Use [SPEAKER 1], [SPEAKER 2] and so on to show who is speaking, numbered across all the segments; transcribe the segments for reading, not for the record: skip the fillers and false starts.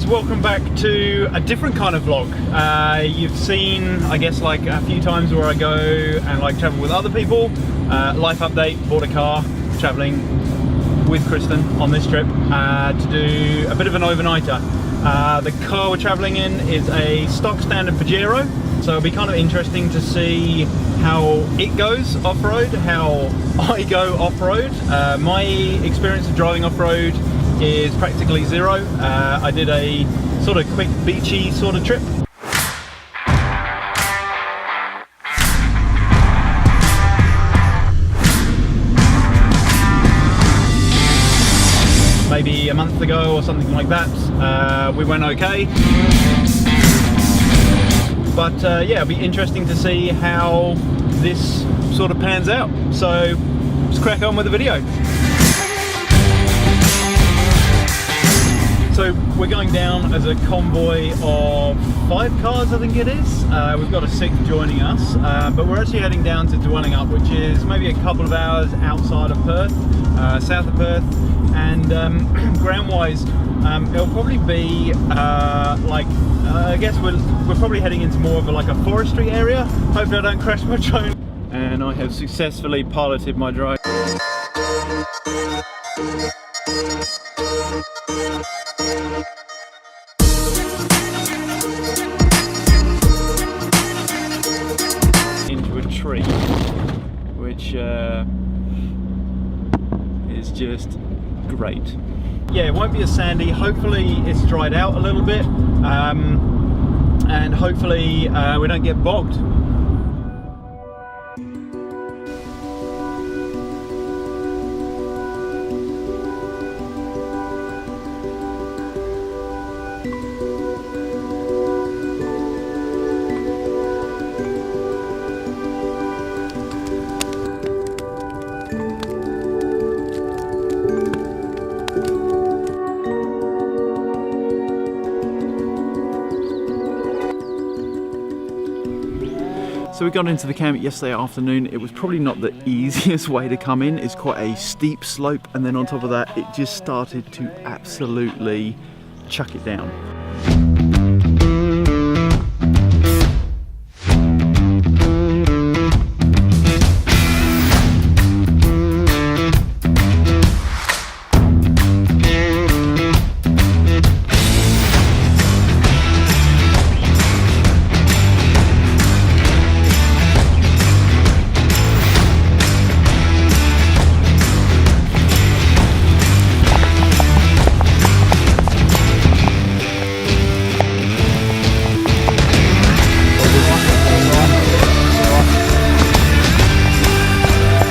[SPEAKER 1] guys, welcome back to a different kind of vlog. You've seen, I guess, like a few times where I go and like travel with other people. Life update, bought a car, traveling with Kristen on this trip to do a bit of an overnighter. The car we're traveling in is a stock standard Pajero, so it'll be kind of interesting to see how it goes off-road, how I go off-road. My experience of driving off-road is practically zero. I did a sort of quick beachy sort of trip. Maybe a month ago or something like that. We went okay. But yeah, it'll be interesting to see how this sort of pans out. So let's crack on with the video. So we're going down as a convoy of 5 cars, I think it is. We've got a 6th joining us, but we're actually heading down to Dwellingup, which is maybe a couple of hours outside of Perth, south of Perth. And ground-wise, it'll probably be I guess we're probably heading into more of like a forestry area. Hopefully I don't crash my drone. And I have successfully piloted my drone. Into a tree, which is just great. Yeah, it won't be as sandy. Hopefully it's dried out a little bit, and hopefully we don't get bogged. So we got into the camp yesterday afternoon. It was probably not the easiest way to come in. It's quite a steep slope, and then on top of that, it just started to absolutely chuck it down.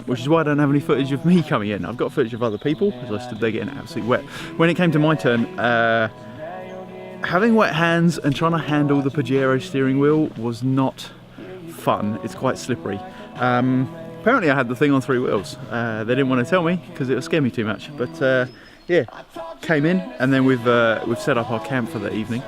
[SPEAKER 1] Which is why I don't have any footage of me coming in. I've got footage of other people, because I stood there getting absolutely wet. When it came to my turn, having wet hands and trying to handle the Pajero steering wheel was not fun. It's quite slippery. Apparently I had the thing on 3 wheels. They didn't want to tell me because it would scare me too much. But yeah, came in, and then we've set up our camp for the evening.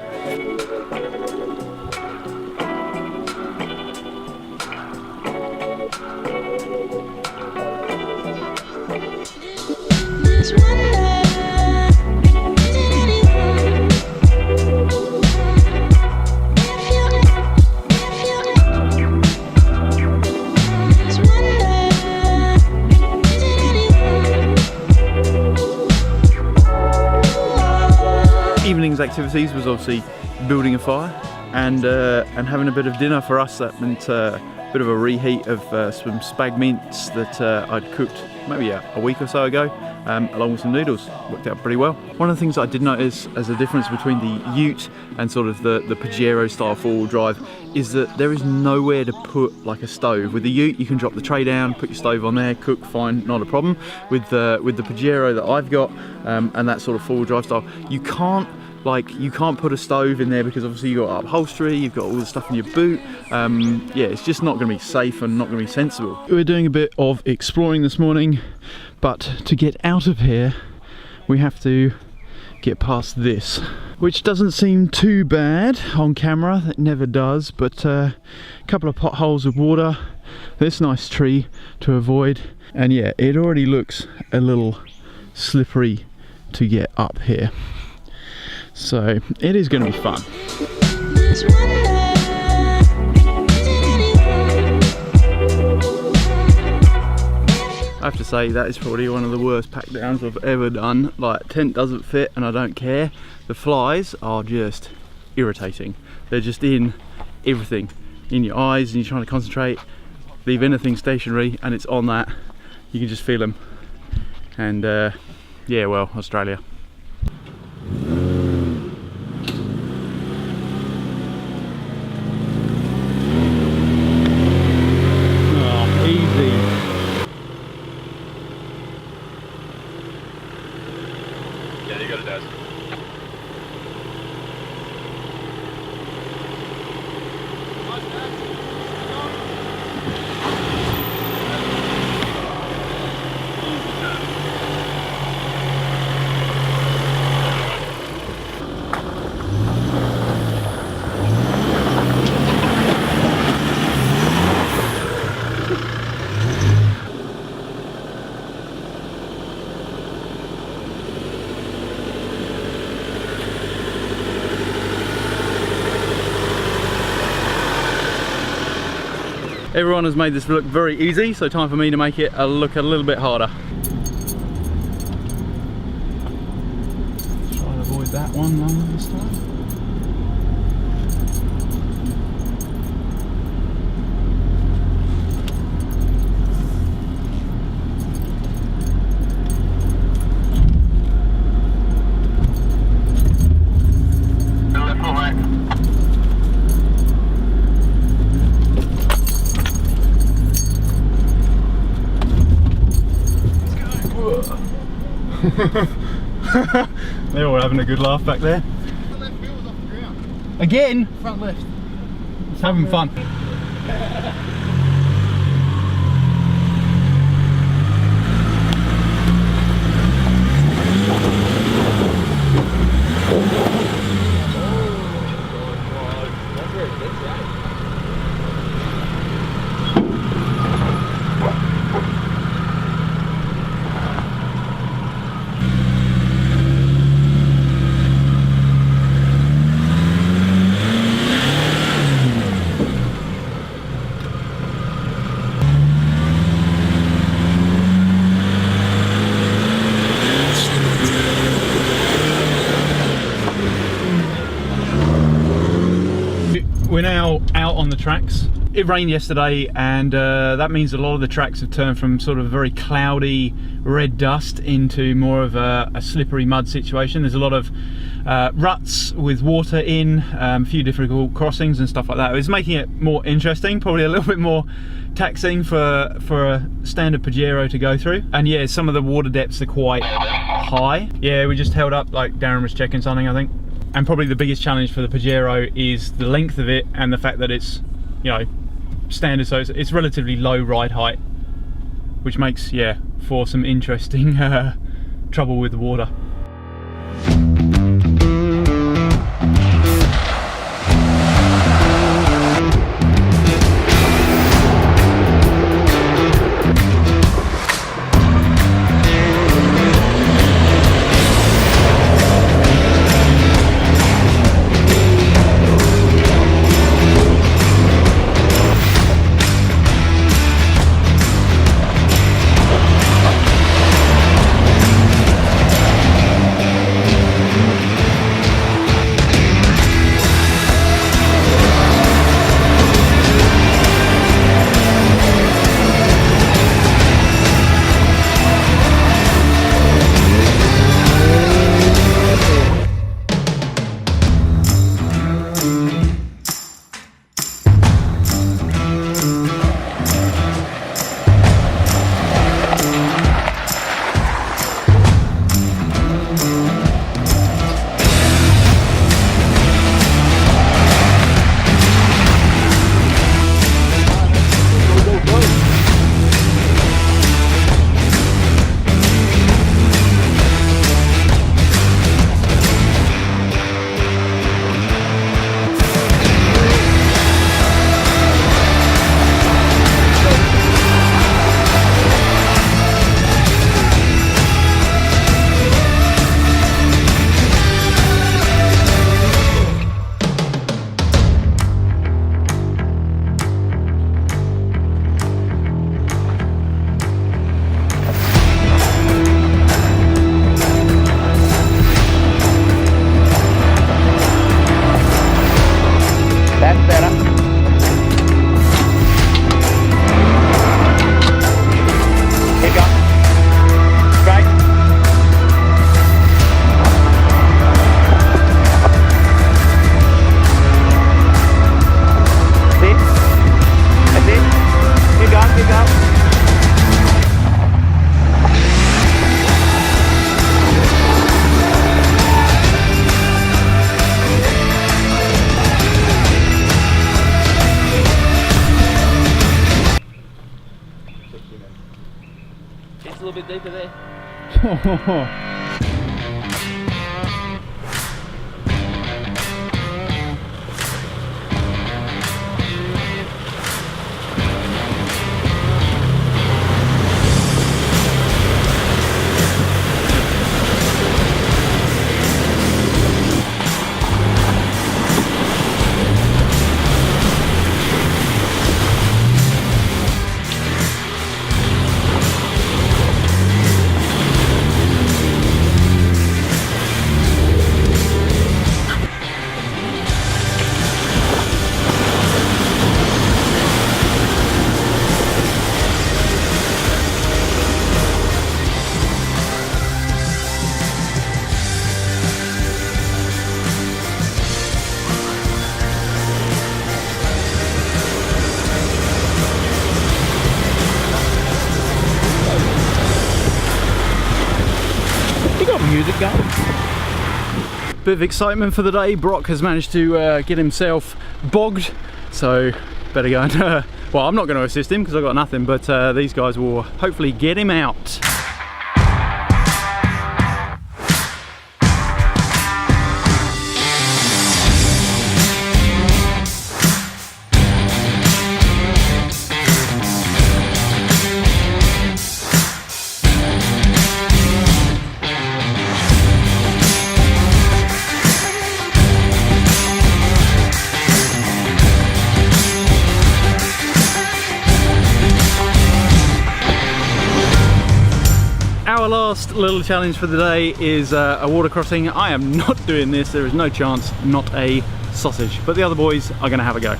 [SPEAKER 1] Evening's activities was obviously building a fire and having a bit of dinner. For us, that meant a bit of a reheat of some spag mints that I'd cooked maybe a week or so ago, along with some noodles. Worked out pretty well. One of the things that I did notice as a difference between the Ute and sort of the Pajero style 4-wheel drive is that there is nowhere to put like a stove. With the Ute you can drop the tray down, put your stove on there, cook, fine, not a problem. With the Pajero that I've got, and that sort of 4-wheel drive style, you can't put a stove in there because obviously you've got upholstery, you've got all the stuff in your boot. Yeah, it's just not going to be safe and not going to be sensible. We're doing a bit of exploring this morning, but to get out of here we have to get past this, which doesn't seem too bad on camera. It never does, but a couple of potholes with water, this nice tree to avoid, and yeah, it already looks a little slippery to get up here. So it is going to be fun. I have to say that is probably one of the worst pack downs I've ever done. Like, tent doesn't fit and I don't care. The flies are just irritating. They're just in everything, in your eyes, and you're trying to concentrate, leave anything stationary and it's on that. You can just feel them. And yeah, well, Australia. Oh, easy.
[SPEAKER 2] Yeah, you got it, Dad.
[SPEAKER 1] Everyone has made this look very easy, so time for me to make it look a little bit harder. Try and avoid that one longer this time. They're all having a good laugh back there.
[SPEAKER 3] The left wheel was off the ground.
[SPEAKER 1] Again?
[SPEAKER 3] Front left.
[SPEAKER 1] It's having fun. We're now out on the tracks. It rained yesterday and that means a lot of the tracks have turned from sort of very cloudy red dust into more of a slippery mud situation. There's a lot of ruts with water in, a few difficult crossings and stuff like that. It's making it more interesting, probably a little bit more taxing for a standard Pajero to go through. And yeah, some of the water depths are quite high. Yeah, we just held up, like Darren was checking something, I think. And probably the biggest challenge for the Pajero is the length of it and the fact that it's, you know, standard, so it's relatively low ride height, which makes, yeah, for some interesting trouble with the water. music up.
[SPEAKER 4] It's a little bit deeper there.
[SPEAKER 1] Music going. Bit of excitement for the day. Brock has managed to get himself bogged, so better go and well, I'm not going to assist him because I've got nothing, but these guys will hopefully get him out. Our last little challenge for the day is a water crossing. I am not doing this, there is no chance, not a sausage. But the other boys are going to have a go.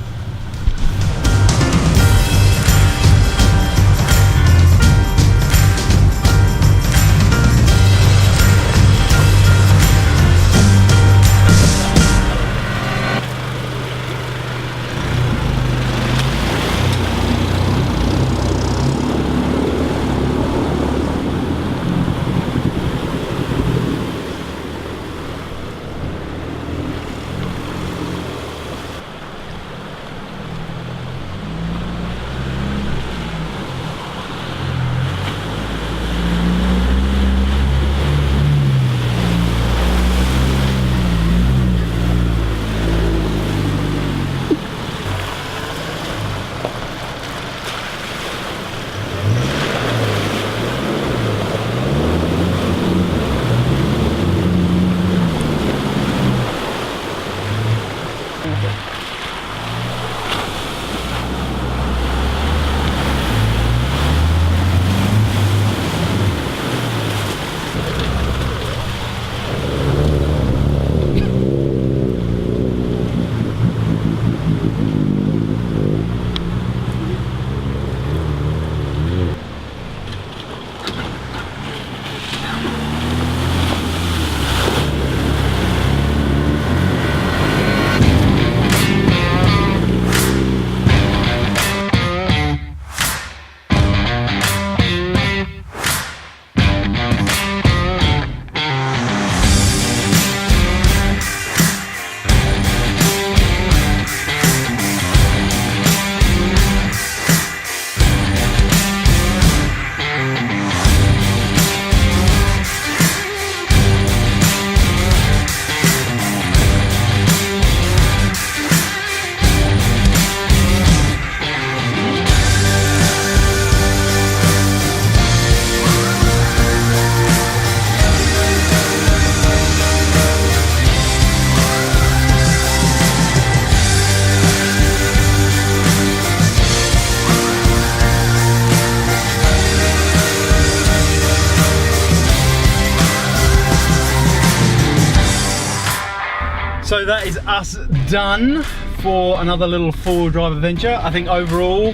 [SPEAKER 1] So that is us done for another little four-wheel drive adventure. I think overall,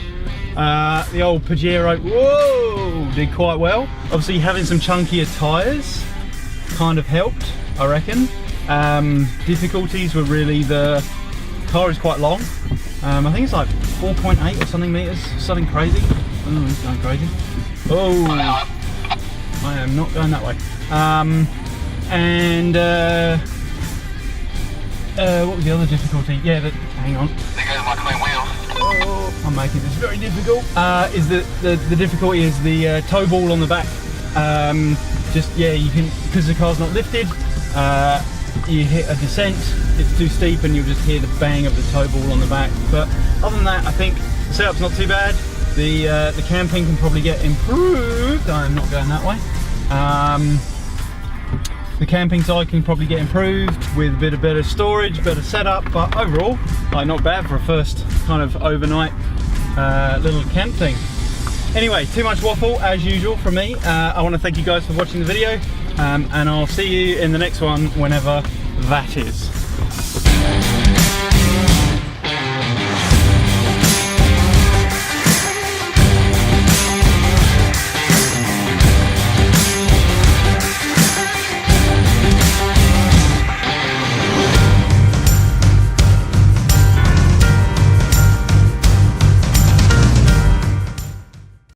[SPEAKER 1] the old Pajero, whoa, did quite well. Obviously having some chunkier tyres kind of helped, I reckon. Difficulties were really the car is quite long. I think it's like 4.8 or something meters, something crazy.
[SPEAKER 5] Oh, he's going crazy. Oh, I am not going that way. What was the other difficulty? Yeah, hang on. I'm making this very difficult. Is the difficulty is the tow ball on the back. You can, because the car's not lifted, you hit a descent, it's too steep and you'll just hear the bang of the tow ball on the back. But other than that, I think the setup's not too bad. The camping can probably get improved. I'm not going that way. The camping side can probably get improved with a bit of better storage, better setup, but overall, not bad for a first kind of overnight little camp thing. Anyway, too much waffle as usual from me. I want to thank you guys for watching the video, and I'll see you in the next one whenever that is.